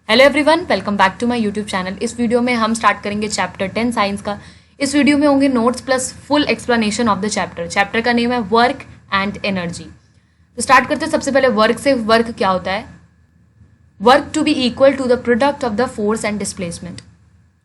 Hello everyone, welcome back to my YouTube channel. इस video में हम स्टार्ट करेंगे चैप्टर 10 साइंस का। इस वीडियो में होंगे notes plus full explanation of the chapter. Chapter का नेम है वर्क एंड एनर्जी। तो स्टार्ट करते हैं सबसे पहले वर्क से। वर्क क्या होता है? Work to be equal to the product of the force and displacement.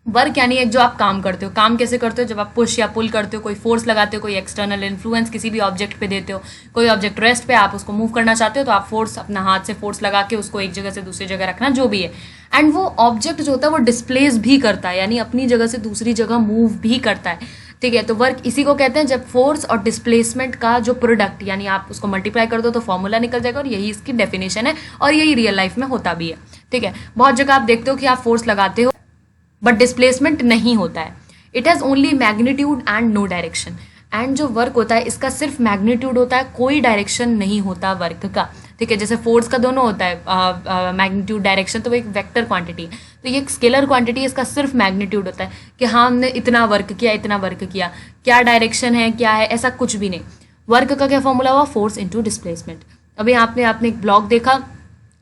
Work यानी एक जो आप काम करते हो। काम कैसे करते हो? जब आप पुश या पुल करते हो, कोई फोर्स लगाते हो, कोई एक्सटर्नल इन्फ्लुएंस किसी भी ऑब्जेक्ट पे देते हो, कोई ऑब्जेक्ट रेस्ट पे आप उसको मूव करना चाहते हो तो आप फोर्स अपना हाथ से फोर्स लगा के उसको एक जगह से दूसरी जगह रखना, जो भी है। एंड वो ऑब्जेक्ट जो होता है वो डिस्प्लेस भी करता है, यानी अपनी जगह से दूसरी जगह मूव भी करता है। ठीक है, तो वर्क इसी को कहते हैं जब फोर्स और डिस्प्लेसमेंट का जो प्रोडक्ट, यानी आप उसको मल्टीप्लाई कर दो तो फॉर्मूला निकल जाएगा, और यही इसकी डेफिनेशन है और यही रियल लाइफ में होता भी है। ठीक है, बहुत जगह आप देखते हो कि आप फोर्स लगाते हो बट डिस्प्लेसमेंट नहीं होता है। It has only magnitude and no direction. And जो वर्क होता है इसका सिर्फ मैग्नीट्यूड होता है, कोई डायरेक्शन नहीं होता वर्क का। ठीक है, जैसे फोर्स का दोनों होता है मैग्नीट्यूड डायरेक्शन, तो वो एक वेक्टर क्वांटिटी है। तो ये एक स्केलर क्वांटिटी है, इसका सिर्फ मैग्नीट्यूड होता है कि हाँ हमने इतना वर्क किया, इतना वर्क किया। क्या डायरेक्शन है, क्या है, ऐसा कुछ भी नहीं। वर्क का क्या फॉर्मूला हुआ? Force into displacement. अभी आपने एक ब्लॉक देखा,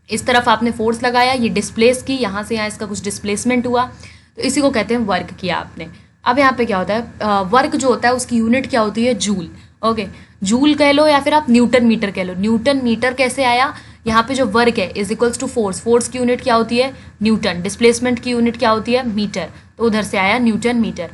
इस तरफ आपने फोर्स लगाया, ये डिस्प्लेस की, यहाँ से यहाँ इसका कुछ डिस्प्लेसमेंट हुआ, तो इसी को कहते हैं वर्क किया आपने। अब यहाँ पे क्या होता है? वर्क जो होता है उसकी यूनिट क्या होती है? जूल। ओके, जूल कह लो या फिर आप न्यूटन मीटर कह लो। न्यूटन मीटर कैसे आया? यहाँ पे जो वर्क है is equals to force. Force की यूनिट क्या होती है? न्यूटन। डिस्प्लेसमेंट की यूनिट क्या होती है? मीटर। तो उधर से आया न्यूटन मीटर।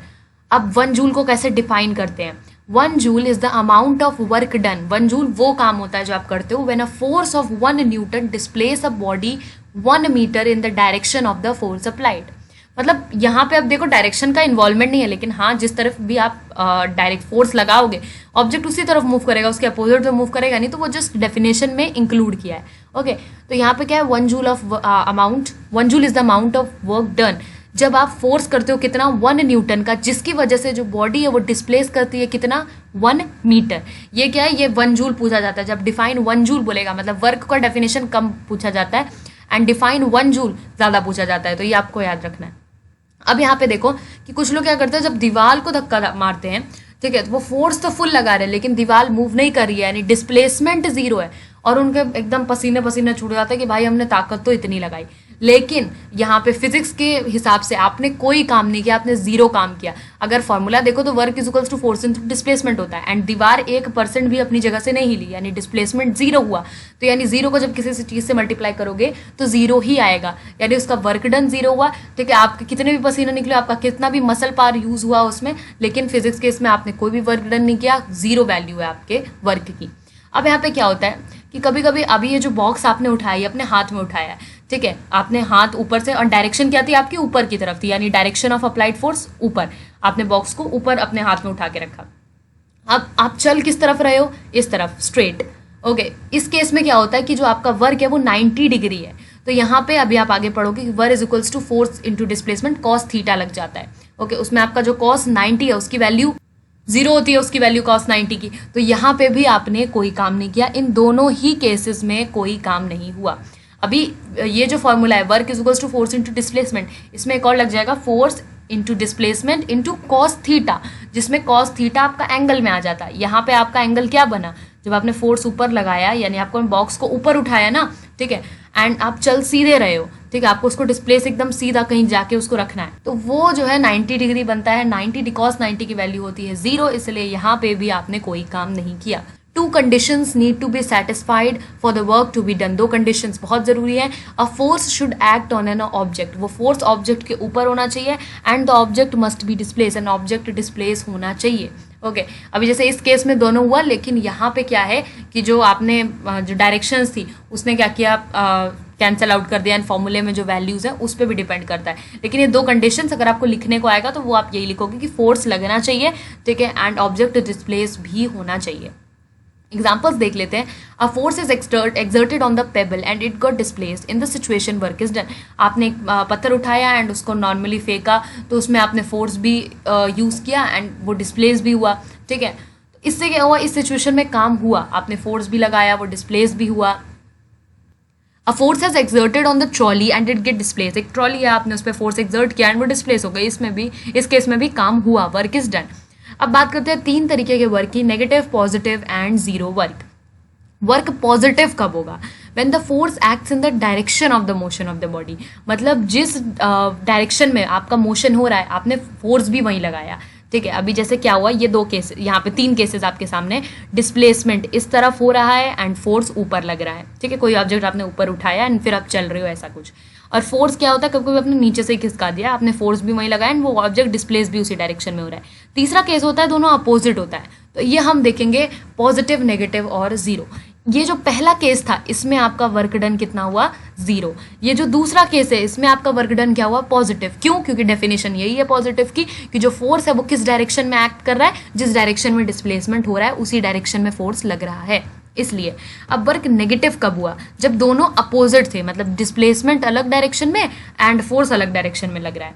अब 1 जूल को कैसे डिफाइन करते हैं? 1 joule is the amount of work done. 1 joule वो काम होता है जो आप करते हो when a force of 1 newton displace a body 1 metre in the direction of the force applied. मतलब यहाँ पे अब देखो डायरेक्शन का इन्वॉल्वमेंट नहीं है, लेकिन हाँ जिस तरफ भी आप डायरेक्ट फोर्स लगाओगे ऑब्जेक्ट उसी तरफ मूव करेगा, उसके अपोजिट में मूव करेगा नहीं, तो वो जस्ट डेफिनेशन में इंक्लूड किया है। ओके, तो यहाँ पे क्या है? 1 joule of amount, 1 joule is the amount of work done जब आप फोर्स करते हो कितना? 1 न्यूटन का, जिसकी वजह से जो बॉडी है वो डिस्प्लेस करती है कितना? 1 मीटर। ये क्या है? ये 1 जूल पूछा जाता है। जब डिफाइन 1 जूल बोलेगा मतलब वर्क का डेफिनेशन कम पूछा जाता है एंड डिफाइन 1 जूल ज़्यादा पूछा जाता है, तो ये आपको याद रखना है। अब यहाँ पे देखो कि कुछ लोग क्या करते हैं, जब दीवार को धक्का मारते हैं, ठीक है, तो वो फोर्स तो फुल लगा रहे हैं लेकिन दीवार मूव नहीं कर रही है, यानी डिस्प्लेसमेंट 0 है, और उनके एकदम पसीने पसीने छूट जाता है कि भाई हमने ताकत तो इतनी लगाई, लेकिन यहाँ पे फिजिक्स के हिसाब से आपने कोई काम नहीं किया, आपने 0 काम किया। अगर फॉर्मूला देखो तो work is equals to force into displacement होता है, एंड दीवार 1% भी अपनी जगह से नहीं हिली, यानी डिस्प्लेसमेंट 0 हुआ। तो यानी 0 को जब किसी चीज़ से मल्टीप्लाई करोगे तो 0 ही आएगा, यानी उसका वर्क डन 0 हुआ। ठीक है, आपके कितने भी पसीने निकले, आपका कितना भी मसल पावर यूज हुआ उसमें, लेकिन फिजिक्स के इसमें आपने कोई भी वर्क डन नहीं किया, 0 वैल्यू है आपके वर्क की। अब यहाँ पे क्या होता है कि कभी कभी अभी ये जो बॉक्स आपने उठाई अपने हाथ में उठाया है, ठीक है, आपने हाथ ऊपर से, और डायरेक्शन क्या थी आपकी? ऊपर की तरफ थी, यानी डायरेक्शन ऑफ अप्लाइड फोर्स ऊपर। आपने बॉक्स को ऊपर अपने हाथ में उठा के रखा। अब आप चल किस तरफ रहे हो? इस तरफ, स्ट्रेट। ओके, इस केस में क्या होता है कि जो आपका वर्क है वो 90 डिग्री है, तो यहाँ पे अभी आप आगे पढ़ोगे कि work is equals to force into displacement cos theta लग जाता है। ओके, उसमें आपका जो कॉस 90 है उसकी वैल्यू 0 होती है, उसकी वैल्यू कॉस 90 की। तो यहाँ पे भी आपने कोई काम नहीं किया, इन दोनों ही केसेस में कोई काम नहीं हुआ। अभी ये जो फॉर्मूला है work is equals to force into displacement, इसमें एक और लग जाएगा force into displacement into cos theta, जिसमें कॉस थीटा आपका एंगल में आ जाता है। यहाँ पे आपका एंगल क्या बना? जब आपने फोर्स ऊपर लगाया, यानी आपको बॉक्स को ऊपर उठाया ना, ठीक है, एंड आप चल सीधे रहे हो, ठीक है, आपको उसको डिस्प्लेस एकदम सीधा कहीं जाके उसको रखना है, तो वो जो है 90 डिग्री बनता है। 90 कॉस 90 की वैल्यू होती है 0, इसलिए यहाँ पे भी आपने कोई काम नहीं किया। 2 conditions need to be satisfied for the work to be done। 2 conditions बहुत जरूरी है। A force should act on an object, वो फोर्स ऑब्जेक्ट के ऊपर होना चाहिए, and the object must be displace, an object displace होना चाहिए। ओके, अभी जैसे इस केस में दोनों हुआ, लेकिन यहाँ पे क्या है कि जो आपने जो डायरेक्शंस थी उसने क्या किया? कैंसिल आउट कर दिया, एंड फॉर्मूले में जो वैल्यूज है उस पर भी डिपेंड करता है। लेकिन ये 2 कंडीशंस अगर आपको लिखने को आएगा तो वो आप यही लिखोगे कि फोर्स लगना चाहिए, ठीक है, एंड ऑब्जेक्ट डिस्प्लेस भी होना चाहिए। एग्जाम्पल्स देख लेते हैं। A force is exerted on the payable and it got displaced in the situation work is done. आपने एक पत्थर उठाया एंड उसको नॉर्मली फेंका, तो उसमें आपने फोर्स भी यूज़ किया एंड वो डिस्प्लेस भी हुआ, ठीक है। इससे क्या हुआ? इस सिचुएशन में काम हुआ, आपने फोर्स भी लगाया, वो डिस्प्लेस भी हुआ। A force has exerted on the trolley and it get displace. एक ट्रॉली है, आपने उस पर फोर्स एक्सर्ट किया एंड वो डिस्प्लेस हो गई, इसमें भी, इस केस में भी काम हुआ, वर्क इज डन। अब बात करते हैं 3 तरीके के वर्क की, negative, positive and 0 work. Work positive कब होगा? When the force acts in the direction of the motion of the body, मतलब जिस डायरेक्शन में आपका मोशन हो रहा है आपने फोर्स भी वहीं लगाया, ठीक है। अभी जैसे क्या हुआ, ये 2 केस, यहाँ पे 3 केसेस आपके सामने, डिस्प्लेसमेंट इस तरफ हो रहा है एंड फोर्स ऊपर लग रहा है, ठीक है। कोई ऑब्जेक्ट आपने ऊपर उठाया एंड फिर आप चल रहे हो, ऐसा कुछ। और फोर्स क्या होता है, कभी कभी आपने नीचे से ही खिसका दिया, आपने फोर्स भी वहीं लगाया एंड वो ऑब्जेक्ट डिस्प्लेस भी उसी डायरेक्शन में हो रहा है। तीसरा केस होता है दोनों अपोजिट होता है, तो ये हम देखेंगे पॉजिटिव, नेगेटिव और जीरो। ये जो पहला केस था इसमें आपका वर्क डन कितना हुआ, 0। ये जो दूसरा केस है इसमें आपका वर्क डन क्या हुआ, पॉजिटिव। क्यों? क्योंकि डेफिनेशन यही है पॉजिटिव की कि जो फोर्स है वो किस डायरेक्शन में एक्ट कर रहा है, जिस डायरेक्शन में डिस्प्लेसमेंट हो रहा है उसी डायरेक्शन में फोर्स लग रहा है, इसलिए। अब वर्क नेगेटिव कब हुआ, जब दोनों अपोजिट थे, मतलब डिस्प्लेसमेंट अलग डायरेक्शन में एंड फोर्स अलग डायरेक्शन में लग रहा है।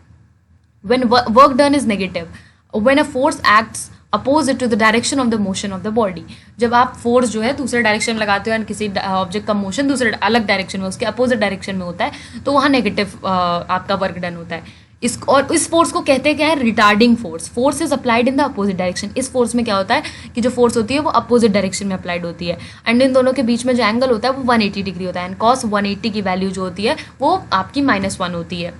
When work done is negative, when a force acts opposite to the direction of the motion of the body, जब आप फोर्स जो है दूसरे डायरेक्शन में लगाते हो एंड किसी ऑब्जेक्ट का मोशन दूसरे अलग डायरेक्शन में, उसके अपोजिट डायरेक्शन में होता है, तो वहाँ नेगेटिव आपका वर्क डन होता है। इस फोर्स को कहते हैं क्या है, retarding force. Force is applied in the opposite direction. इस फोर्स में क्या होता है कि जो फोर्स होती है वो अपोजिट डायरेक्शन में अप्लाइड होती है एंड इन दोनों के बीच में जो एंगल होता है वो 180 डिग्री होता है एंड cos 180 की वैल्यू जो होती है वो आपकी -1 होती है।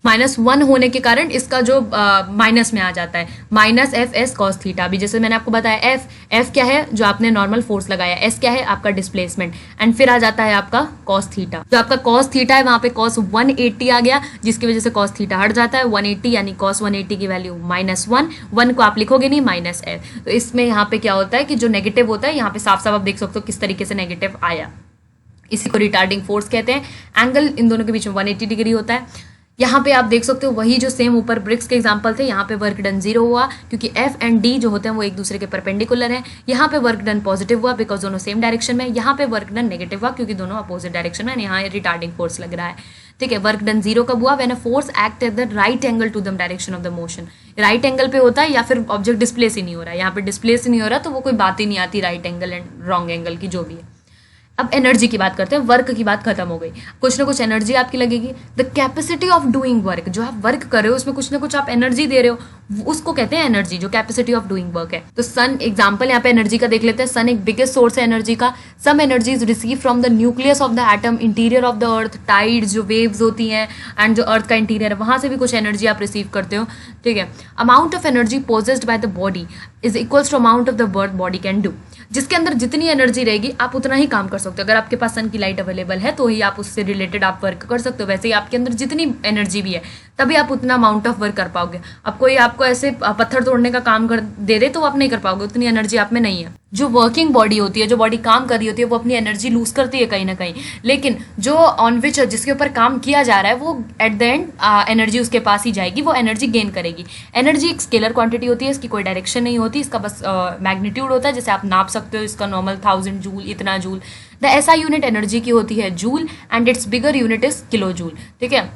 -1 होने के कारण इसका जो माइनस में आ जाता है, -F(s cos थीटा)। अभी जैसे मैंने आपको बताया F क्या है, जो आपने नॉर्मल फोर्स लगाया, S क्या है आपका डिस्प्लेसमेंट, एंड फिर आ जाता है आपका cos थीटा। जो आपका cos थीटा है वहाँ पे cos 180 आ गया, जिसकी वजह से cos थीटा हट जाता है 180, यानी cos 180 की वैल्यू -1 को आप लिखोगे नहीं -F। तो इसमें यहाँ पे क्या होता है कि जो नेगेटिव होता है, यहाँ पे साफ साफ आप देख सकते हो किस तरीके से नेगेटिव आया, इसी को रिटार्डिंग फोर्स कहते हैं। एंगल इन दोनों के बीच में 180 डिग्री होता है। यहाँ पे आप देख सकते हो वही जो सेम ऊपर ब्रिक्स के एग्जांपल थे, यहाँ पे वर्क डन 0 हुआ क्योंकि F एंड D जो होते हैं वो एक दूसरे के परपेंडिकुलर हैं। यहाँ पे वर्क डन पॉजिटिव हुआ बिकॉज दोनों सेम डायरेक्शन में। यहाँ पे वर्क डन नेगेटिव हुआ क्योंकि दोनों अपोजिट डायरेक्शन में, यहाँ रिटार्डिंग फोर्स लग रहा है, ठीक है। वर्क डन 0 कब हुआ, when a force act at the right angle to the direction of the motion. Right angle पे होता है या फिर ऑब्जेक्ट डिस्प्लेस ही नहीं हो रहा है, यहाँ पे डिस्प्लेस ही नहीं हो रहा तो वो कोई बात ही नहीं आती right angle and wrong angle की, जो भी है। अब एनर्जी की बात करते हैं, वर्क की बात खत्म हो गई, कुछ ना कुछ एनर्जी आपकी लगेगी। The capacity of doing work, जो आप वर्क कर रहे हो उसमें कुछ ना कुछ आप एनर्जी दे रहे हो, उसको कहते हैं एनर्जी, जो कैपेसिटी ऑफ डूइंग वर्क है। तो सन एग्जांपल यहाँ पे एनर्जी का देख लेते हैं। सन एक बिगेस्ट सोर्स है एनर्जी का। Some energy is receive from the nucleus of the atom, interior of the earth, tides जो वेव्स होती हैं एंड जो अर्थ का इंटीरियर है वहां से भी कुछ एनर्जी आप रिसीव करते हो, ठीक है। Amount of energy possessed by the body is equals to amount of the work body can do. जिसके अंदर जितनी एनर्जी रहेगी आप उतना ही काम कर सकते हो। अगर आपके पास सन की लाइट अवेलेबल है तो ही आप उससे रिलेटेड आप वर्क कर सकते हो, वैसे ही आपके अंदर जितनी एनर्जी भी है तभी आप उतना अमाउंट ऑफ वर्क कर पाओगे। अब कोई आपको ऐसे पत्थर तोड़ने का काम कर दे तो आप नहीं कर पाओगे, उतनी एनर्जी आप में नहीं है। जो वर्किंग बॉडी होती है, जो बॉडी काम कर रही होती है, वो अपनी एनर्जी लूज करती है कहीं ना कहीं, लेकिन जो ऑन विच जिसके ऊपर काम किया जा रहा है वो एट द एंड एनर्जी उसके पास ही जाएगी, वो एनर्जी गेन करेगी। एनर्जी एक स्केलर क्वांटिटी होती है, इसकी कोई डायरेक्शन नहीं होती, इसका बस मैग्नीट्यूड होता है, जैसे आप नाप सकते हो इसका नॉर्मल 1000 जूल, इतना जूल। द ऐसा यूनिट एनर्जी की होती है joule and it's bigger unit is kilo joule, ठीक है।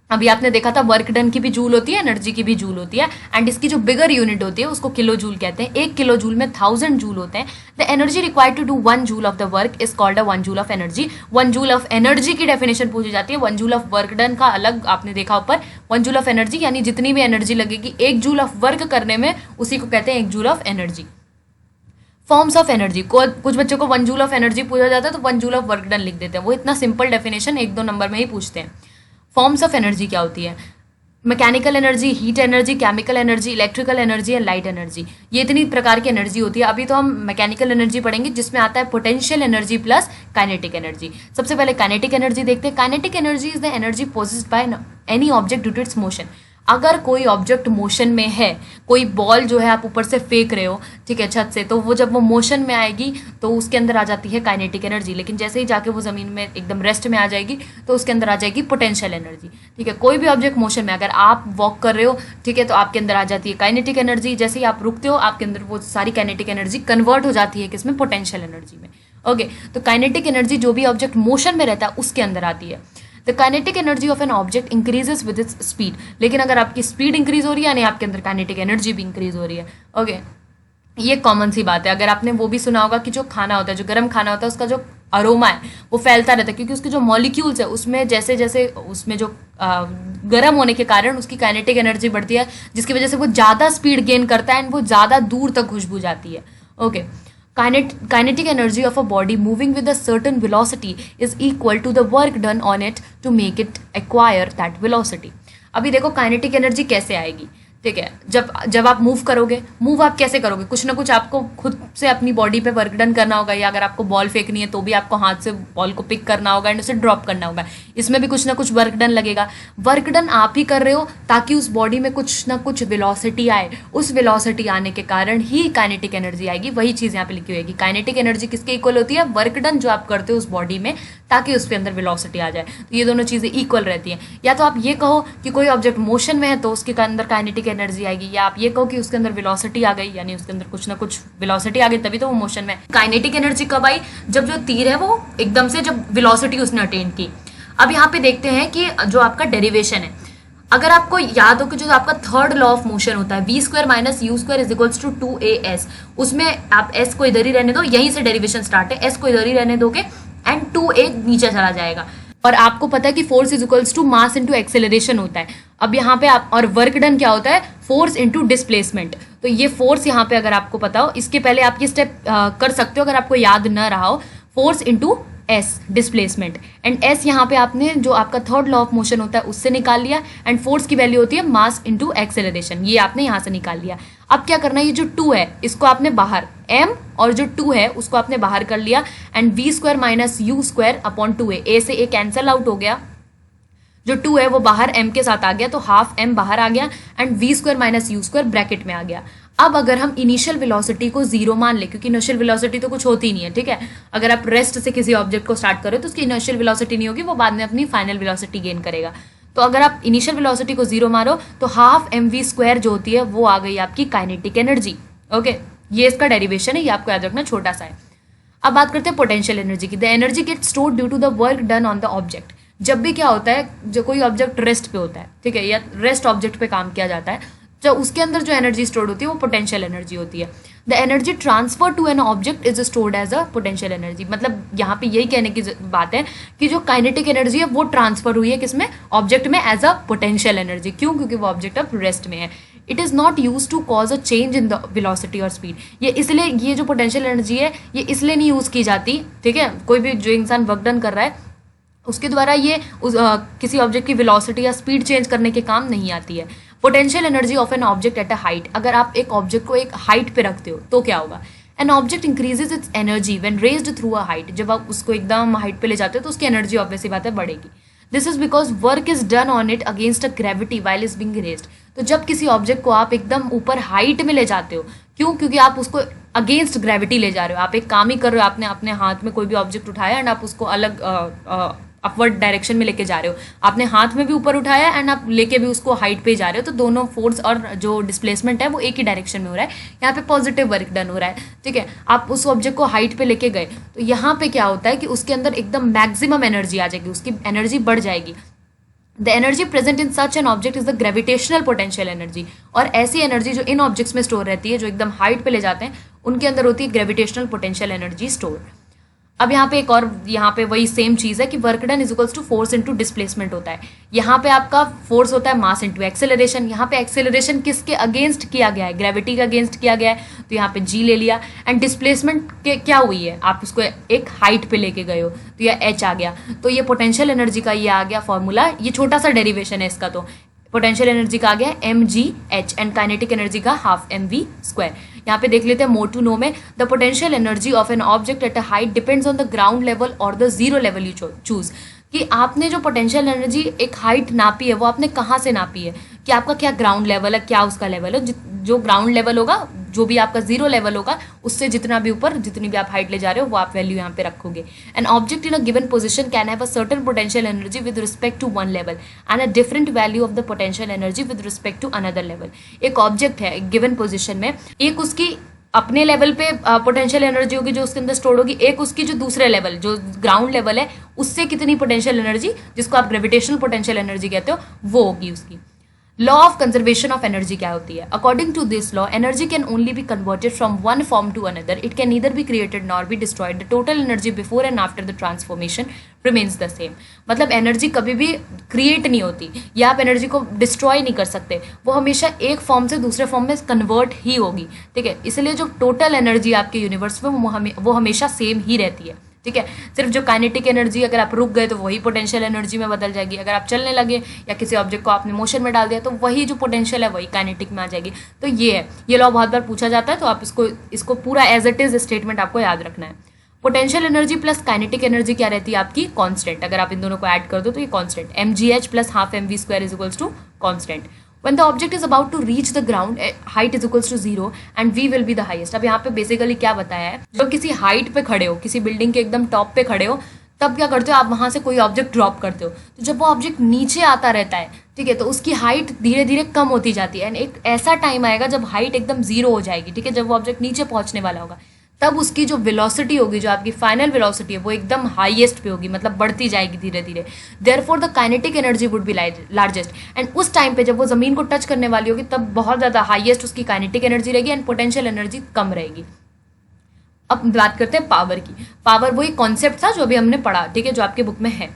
अभी आपने देखा था वर्क डन की भी जूल होती है, एनर्जी की भी जूल होती है एंड इसकी जो बिगर यूनिट होती है उसको किलो जूल कहते हैं। 1 किलो जूल में 1000 जूल होते हैं। The energy required to do 1 joule of the work is called a 1 joule of energy. 1 joule of energy की डेफिनेशन पूछी जाती है, 1 जूल ऑफ वर्क डन का अलग आपने देखा ऊपर। 1 जूल ऑफ एनर्जी यानी जितनी भी एनर्जी लगेगी 1 जूल ऑफ वर्क करने में, उसी को कहते हैं 1 joule of energy. Forms of energy को कुछ बच्चों को 1 जूल ऑफ एनर्जी पूछा जाता है तो 1 जूल ऑफ वर्क डन लिख देते हैं, वो इतना सिंपल डेफिनेशन 1-2 नंबर में ही पूछते हैं। फॉर्म्स ऑफ एनर्जी क्या होती है, mechanical energy, heat energy, chemical energy, electrical energy and light energy, ये इतनी प्रकार की एनर्जी होती है। अभी तो हम मैकेनिकल एनर्जी पढ़ेंगे जिसमें आता है potential energy plus kinetic energy. सबसे पहले काइनेटिक एनर्जी देखते हैं। Kinetic energy is the energy possessed by any object due to its motion. अगर कोई ऑब्जेक्ट मोशन में है, कोई बॉल जो है आप ऊपर से फेंक रहे हो, ठीक है, छत से, तो वो जब वो मोशन में आएगी तो उसके अंदर आ जाती है काइनेटिक एनर्जी, लेकिन जैसे ही जाके वो जमीन में एकदम रेस्ट में आ जाएगी तो उसके अंदर आ जाएगी पोटेंशियल एनर्जी, ठीक है। कोई भी ऑब्जेक्ट मोशन में, अगर आप वॉक कर रहे हो, ठीक है, तो आपके अंदर आ जाती है काइनेटिक एनर्जी। जैसे ही आप रुकते हो आपके अंदर वो सारी काइनेटिक एनर्जी कन्वर्ट हो जाती है किसमें, पोटेंशियल एनर्जी में। ओके, तो काइनेटिक एनर्जी जो भी ऑब्जेक्ट मोशन में रहता है उसके अंदर आती है। The kinetic energy of an object increases with its speed. लेकिन अगर आपकी स्पीड इंक्रीज हो रही है यानी आपके अंदर काइनेटिक एनर्जी भी इंक्रीज हो रही है। ओके, ये कॉमन सी बात है। अगर आपने वो भी सुना होगा कि जो खाना होता है, जो गर्म खाना होता है, उसका जो अरोमा है वो फैलता रहता है क्योंकि उसके जो मॉलिक्यूल्स है उसमें जैसे जैसे उसमें जो गर्म होने के कारण उसकी काइनेटिक एनर्जी बढ़ती है, जिसकी वजह से वो ज़्यादा स्पीड गेन करता है एंड वो ज़्यादा दूर तक खुशबू जाती है। Okay, Kinetic energy of a body moving with a certain velocity is equal to the work done on it to make it acquire that velocity. अभी देखो काइनेटिक एनर्जी कैसे आएगी, ठीक है। जब आप मूव करोगे, मूव आप कैसे करोगे, कुछ ना कुछ आपको खुद से अपनी बॉडी पे वर्क डन करना होगा, या अगर आपको बॉल फेंकनी है तो भी आपको हाथ से बॉल को पिक करना होगा एंड उसे ड्रॉप करना होगा। इसमें भी कुछ ना कुछ वर्क डन लगेगा। वर्क डन आप ही कर रहे हो ताकि उस बॉडी में कुछ ना कुछ वेलोसिटी आए। उस वेलोसिटी आने के कारण ही काइनेटिक एनर्जी आएगी। वही चीज़ यहाँ पे लिखी हुई है। काइनेटिक एनर्जी किसके इक्वल होती है, वर्क डन जो आप करते हो उस बॉडी में ताकि उसके अंदर वेलोसिटी आ जाए। तो ये दोनों चीज़ें इक्वल रहती हैं। या तो आप ये कहो कि कोई ऑब्जेक्ट मोशन में है तो उसके अंदर काइनेटिक एनर्जी आएगी, या आप ये कहो कि उसके अंदर वेलोसिटी आ गई, यानी उसके अंदर कुछ ना कुछ वेलोसिटी आ गई तभी तो वो मोशन में। काइनेटिक एनर्जी कब आई, जब जो तीर है वो एकदम से जब वेलोसिटी उसने अटेन की। अब यहाँ पे देखते हैं कि जो आपका डेरिवेशन है, अगर आपको याद हो कि जो आपका थर्ड लॉ ऑफ मोशन होता है v² - u² is equals to 2as, उसमें आप s को इधर ही रहने दो, यहीं से डेरिवेशन स्टार्ट है, s को इधर ही रहने दोगे एंड 2a नीचे चला जाएगा। और आपको पता है कि force is equals to mass into acceleration होता है। अब यहाँ पे आप, और वर्क डन क्या होता है, फोर्स इनटू डिस्प्लेसमेंट। तो ये फोर्स यहाँ पे अगर आपको पता हो, इसके पहले आप ये स्टेप कर सकते हो अगर आपको याद न रहा हो, force into S displacement, and S यहाँ पे आपने जो आपका थर्ड लॉ ऑफ मोशन होता है उससे निकाल लिया, एंड फोर्स की वैल्यू होती है मास इनटू एक्सेलरेशन, ये आपने यहाँ से निकाल लिया। अब क्या करना है, ये जो 2 है इसको आपने बाहर, m और जो 2 है उसको आपने बाहर कर लिया, and v² - u² upon 2a, a से a कैंसल आउट हो गया, जो 2 है वो बाहर m के साथ आ गया तो हाफ m बाहर आ गया, एंड v² - u² ब्रैकेट में आ गया। अब अगर हम इनिशियल वेलोसिटी को 0 मान ले, क्योंकि इनिशियल वेलोसिटी तो कुछ होती नहीं है, ठीक है। अगर आप रेस्ट से किसी ऑब्जेक्ट को स्टार्ट करो तो उसकी इनिशियल वेलोसिटी नहीं होगी, वो बाद में अपनी फाइनल वेलोसिटी गेन करेगा। तो अगर आप इनिशियल वेलोसिटी को 0 मारो तो हाफ mv² जो होती है वो आ गई आपकी काइनेटिक एनर्जी। ओके, ये इसका डेरिवेशन है, ये आपको याद रखना, छोटा सा है। अब बात करते हैं पोटेंशियल एनर्जी की। The energy get stored due to the work done on the object. जब भी क्या होता है, जो कोई ऑब्जेक्ट रेस्ट पे होता है, ठीक है, या रेस्ट ऑब्जेक्ट पे काम किया जाता है, जो उसके अंदर जो एनर्जी स्टोर्ड होती है वो पोटेंशियल एनर्जी होती है। The energy transfer to an object is stored as a potential energy. मतलब यहाँ पे यही कहने की बात है कि जो काइनेटिक एनर्जी है वो ट्रांसफर हुई है किसमें, ऑब्जेक्ट में, एज अ पोटेंशियल एनर्जी। क्यों, क्योंकि वो ऑब्जेक्ट अब रेस्ट में है। It is not use to cause a change in the velocity और स्पीड। ये इसलिए, ये जो पोटेंशियल एनर्जी है ये इसलिए नहीं यूज़ की जाती, ठीक है। कोई भी जो इंसान वर्क डन कर रहा है उसके द्वारा ये किसी ऑब्जेक्ट की वेलोसिटी या स्पीड चेंज करने के काम नहीं आती है। Potential energy of an object at a height. अगर आप एक ऑब्जेक्ट को एक हाइट पे रखते हो तो क्या होगा, an object increases it's energy when raised through a height. जब आप उसको एकदम हाइट पे ले जाते हो तो उसकी एनर्जी ऑब्वियसली बात है बढ़ेगी। This is because work is done on it against a gravity while is being raised. तो जब किसी ऑब्जेक्ट को आप एकदम ऊपर हाइट में ले जाते हो, क्यों, क्योंकि आप उसको अगेंस्ट ग्रेविटी ले जा रहे हो। आप एक काम ही कर रहे हो, आपने अपने हाथ में कोई भी ऑब्जेक्ट उठाया एंड आप उसको अलग अपवर्ड डायरेक्शन में लेके जा रहे हो। आपने हाथ में भी ऊपर उठाया एंड आप लेके भी उसको हाइट पे जा रहे हो, तो दोनों फोर्स और जो डिस्प्लेसमेंट है वो एक ही डायरेक्शन में हो रहा है। यहाँ पे पॉजिटिव वर्क डन हो रहा है, ठीक है। आप उस ऑब्जेक्ट को हाइट पे लेके गए तो यहाँ पे क्या होता है कि उसके अंदर एकदम मैक्सिमम एनर्जी आ जाएगी, उसकी एनर्जी बढ़ जाएगी। The energy present in such an object is the gravitational potential energy. और ऐसी एनर्जी जो इन ऑब्जेक्ट्स में स्टोर रहती है, जो एकदम हाइट पे ले जाते हैं, उनके अंदर होती है ग्रेविटेशनल पोटेंशियल एनर्जी स्टोर। अब यहाँ पे एक और, यहाँ पे वही सेम चीज़ है कि work done is equals to force into displacement होता है। यहाँ पे आपका फोर्स होता है मास इनटू एक्सेलरेशन। यहाँ पे एक्सेलरेशन किसके अगेंस्ट किया गया है, ग्रेविटी के अगेंस्ट किया गया है, तो यहाँ पे जी ले लिया। एंड डिस्प्लेसमेंट के क्या हुई है, आप उसको एक हाइट पे लेके गए हो तो यह एच आ गया। तो ये पोटेंशियल एनर्जी का ये आ गया फॉर्मूला, ये छोटा सा डेरिवेशन है इसका। तो पोटेंशियल एनर्जी का आ गया mgh एंड काइनेटिक एनर्जी का हाफ mv²। यहाँ पे देख लेते हैं मोर टू नो में, the potential energy of an object at a height depends on the ground level और the zero level you choose. कि आपने जो पोटेंशियल एनर्जी एक हाइट नापी है वो आपने कहाँ से नापी है, कि आपका क्या ग्राउंड लेवल है, क्या उसका लेवल है। जो ग्राउंड लेवल होगा, जो भी आपका जीरो लेवल होगा, उससे जितना भी ऊपर, जितनी भी आप हाइट ले जा रहे हो वो आप वैल्यू यहाँ पे रखोगे। An object in a given position can have a certain potential energy with respect to one level and a different value of the potential energy with respect to another level. एक object है given position में, एक उसकी अपने level पे potential energy होगी जो उसके अंदर स्टोर होगी, एक उसकी जो दूसरे लेवल, जो ग्राउंड लेवल है, उससे कितनी पोटेंशियल एनर्जी, जिसको आप ग्रेविटेशनल पोटेंशियल एनर्जी कहते हो, वो होगी उसकी। Law of conservation of energy क्या होती है? According to this law, energy can only be converted from one form to another. It can neither be created nor be destroyed. The total energy before and after the transformation remains the same. मतलब energy कभी भी create नहीं होती या आप energy को destroy नहीं कर सकते, वो हमेशा एक फॉर्म से दूसरे फॉर्म में कन्वर्ट ही होगी. ठीक है, इसलिए जो टोटल एनर्जी आपके यूनिवर्स में वो हमेशा सेम ही रहती है. ठीक है, सिर्फ जो काइनेटिक एनर्जी, अगर आप रुक गए तो वही पोटेंशियल एनर्जी में बदल जाएगी. अगर आप चलने लगे या किसी ऑब्जेक्ट को आपने मोशन में डाल दिया तो वही जो पोटेंशियल है वही काइनेटिक में आ जाएगी. तो ये है, ये लॉ बहुत बार पूछा जाता है, तो आप इसको पूरा एज इट इज स्टेटमेंट आपको याद रखना है. Potential energy plus kinetic energy क्या रहती है आपकी? कांस्टेंट. अगर आप इन दोनों को ऐड कर दो तो ये constant mgh plus half mv² is equals to constant. When the object is about to reach the ground, height is equals to 0 and v will be the highest. अब यहाँ पे बेसिकली क्या बताया है, जब किसी हाइट पे खड़े हो, किसी बिल्डिंग के एकदम टॉप पे खड़े हो, तब क्या करते हो आप? वहाँ से कोई ऑब्जेक्ट ड्रॉप करते हो. तो जब वो ऑब्जेक्ट नीचे आता रहता है, ठीक है, तो उसकी हाइट धीरे धीरे कम होती जाती है. एंड एक ऐसा टाइम आएगा जब हाइट एकदम 0 हो जाएगी. ठीक है, जब वो ऑब्जेक्ट नीचे पहुँचने वाला होगा, तब उसकी जो वेलोसिटी होगी, जो आपकी फाइनल वेलोसिटी है, वो एकदम हाईएस्ट पे होगी, मतलब बढ़ती जाएगी धीरे धीरे. Therefore the kinetic energy would be largest. And उस टाइम पे जब वो ज़मीन को टच करने वाली होगी, तब बहुत ज़्यादा हाईएस्ट उसकी काइनेटिक एनर्जी रहेगी एंड पोटेंशियल एनर्जी कम रहेगी. अब बात करते हैं पावर की. पावर वही कॉन्सेप्ट था जो अभी हमने पढ़ा, ठीक है, जो आपके बुक में है.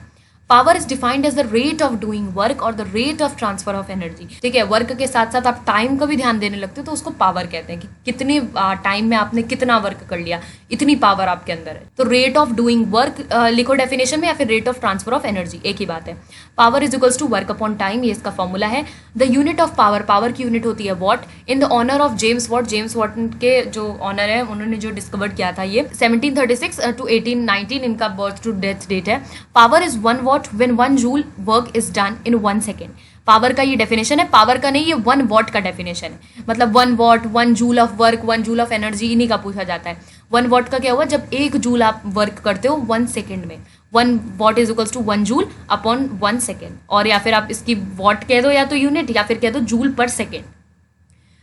Power is defined as the rate of doing work और the rate of transfer of energy. ठीक है, वर्क के साथ साथ आप टाइम का भी ध्यान देने लगते हो तो उसको पावर कहते हैं कि कितने टाइम में आपने कितना वर्क कर लिया, इतनी पावर आपके अंदर है. तो रेट ऑफ डूइंग वर्क लिखो डेफिनेशन में, या फिर rate of transfer of energy, एक ही बात है. Power is equals to work upon time, ये इसका फॉर्मूला है. The unit of power, power की यूनिट होती है watt. In the honour of James Watt, James Watt के जो ऑनर है, उन्होंने जो डिस्कवर किया था ये 1736 to 1819 इनका बर्थ टू डेथ डेट है. Power is 1 what when 1 joule work is done in 1 second. Power का ये डेफिनेशन है, पावर का नहीं, ये 1 वॉट का डेफिनेशन है. मतलब 1 what, 1 joule of work, 1 joule of energy, इन्हीं का पूछा जाता है. 1 वॉट का क्या हुआ? जब 1 जूल आप वर्क करते हो 1 सेकेंड में. 1 watt is equals to 1 joule upon 1 second. और या फिर आप इसकी वॉट कह दो या तो यूनिट, या फिर कह दो जूल पर second.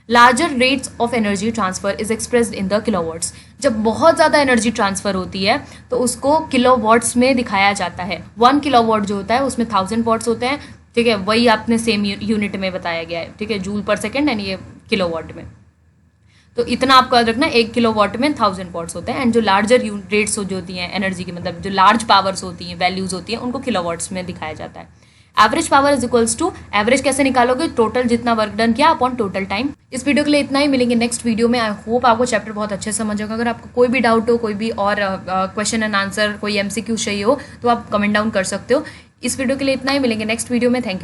Larger rates of energy transfer is expressed in the kilowatts. जब बहुत ज़्यादा एनर्जी ट्रांसफर होती है तो उसको किलोवाट्स में दिखाया जाता है. 1 किलोवाट जो होता है उसमें 1000 वॉट्स होते हैं. ठीक है, वही आपने सेम यूनिट में बताया गया है. ठीक है, जूल पर सेकेंड एंड ये किलोवाट में. तो इतना आपको याद रखना, 1 किलोवाट में 1000 वॉट्स होते हैं. एंड जो लार्जर रेट्स जो होती हैं एनर्जी की, मतलब जो लार्ज पावर्स होती हैं, वैल्यूज होती हैं, उनको किलोवाट्स में दिखाया जाता है. Average power is equals to, average कैसे निकालोगे? टोटल जितना वर्क डन किया अपॉन टोटल टाइम. इस वीडियो के लिए इतना ही, मिलेंगे नेक्स्ट वीडियो में. आई होप आपको चैप्टर बहुत अच्छे से समझ होगा. अगर आपको कोई भी डाउट हो, कोई भी और क्वेश्चन एंड आंसर, कोई MCQ चाहिए हो, तो आप कमेंट डाउन कर सकते हो. इस वीडियो के लिए इतना ही, मिलेंगे नेक्स्ट वीडियो में. Thank you.